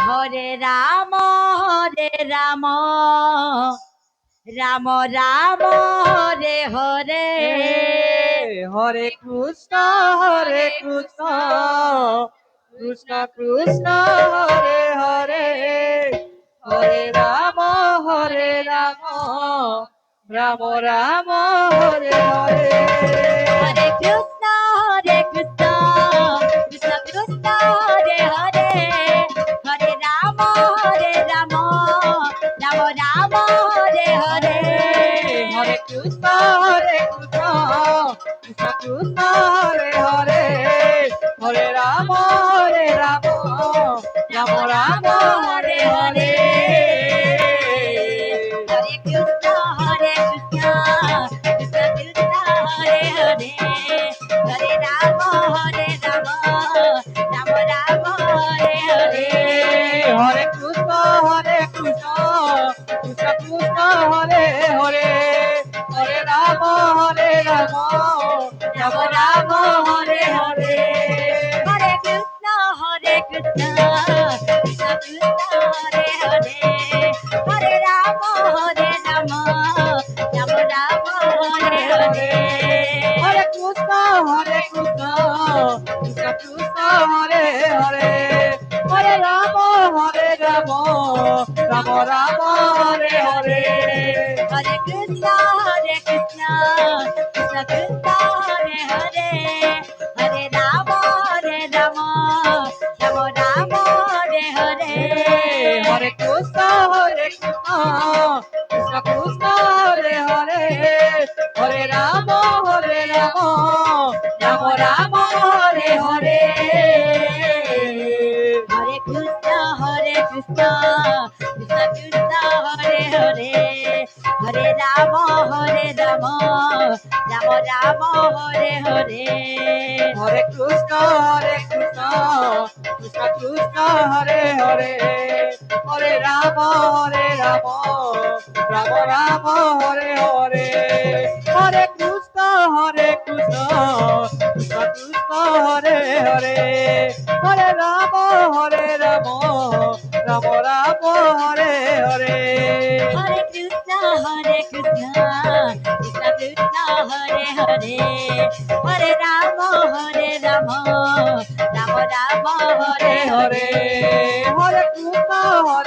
Hare Ram Ram Ram Hare Hare Hare Krishna Krishna Krishna Hare Hare Hare Ram Ram Ram Hare Hare Hare Krishna Krishna Krishna Hare Hare Hare Ram Ram Ram Hare Hare Hare Krishna Krishna Krishna Hare Hare Hare Ram Ram Ram Hare Hare Hare Krishna Krishna Krishna Hare Hare Hare Ram Ram Ram Hare Hare Hare Krishna Krishna Krishna Hare Hare Hare Ram Ram Ram Hare Hare Hare Krishna Krishna Krishna Krishna Hare Hare Hare Ram Ram Ram Ram Hare Hare Hare Krishna Krishna Krishna Krishna Hare Hare Hare Ram Ram Ram Ram Hare Hare Hare Krishna Krishna Krishna Krishna Hare Hare Hare Ram Ram Ram Ram Hare Hare Hare Krishna Krishna Krishna Krishna Hare Hare Hare Ram Ram Ram Ram Hare Hare Hare Krishna Krishna Krishna Krishna Hare Hare Hare Ram Ram Ram Ram Hare Hare Hare Krishna Krishna Krishna Krishna Hare Hare Hare Ram Ram Ram Ram Hare Hare Hare Krishna Krishna Krishna Krishna Hare Hare Hare Ram Ram Ram Ram Hare Hare Hare Krishna Krishna Krishna Krishna Hare Hare Hare Ram Ram Ram Ram Hare Hare Hare Krishna Krishna Krishna Krishna Hare Hare Hare Ram Ram Ram Ram Hare Hare Hare Krishna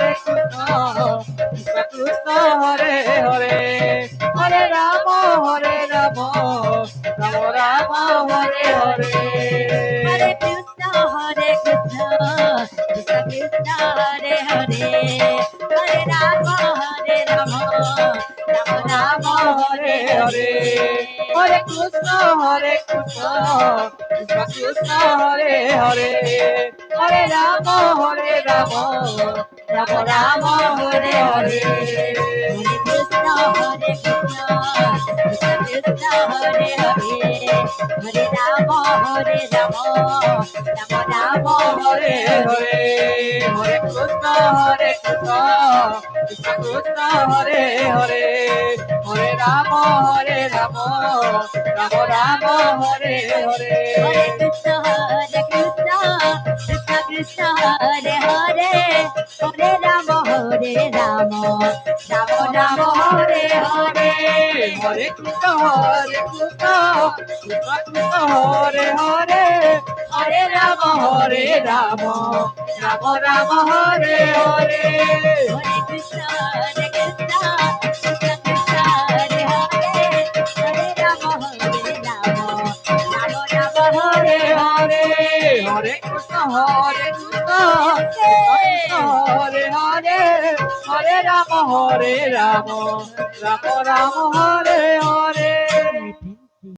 Krishna Krishna Krishna Hare Hare Hare Ram Ram Ram Ram Hare Hare Hare Krishna Krishna Krishna Krishna Hare Hare Hare Ram Ram Ram Ram Hare Hare Hare Krishna Krishna Krishna Krishna Hare Hare Hare Ram Ram Ram Ram Hare Hare Hare Krishna Krishna Krishna Krishna Hare Hare Hare Ram Ram Ram Ram Hare Hare Hare Krishna Krishna Krishna Krishna Hare Hare Hare Ram Ram Ram Ram Hare Hare Hare Krishna Krishna Krishna Krishna Hare Hare Hare Ram Ram Ram Ram Hare Hare Hare Krishna Krishna Krishna Krishna Hare Hare Hare Ram Ram Ram Ram Hare Hare Hare Krishna Krishna Krishna Hare Hare Hare Ram Ram Ram Ram Hare Hare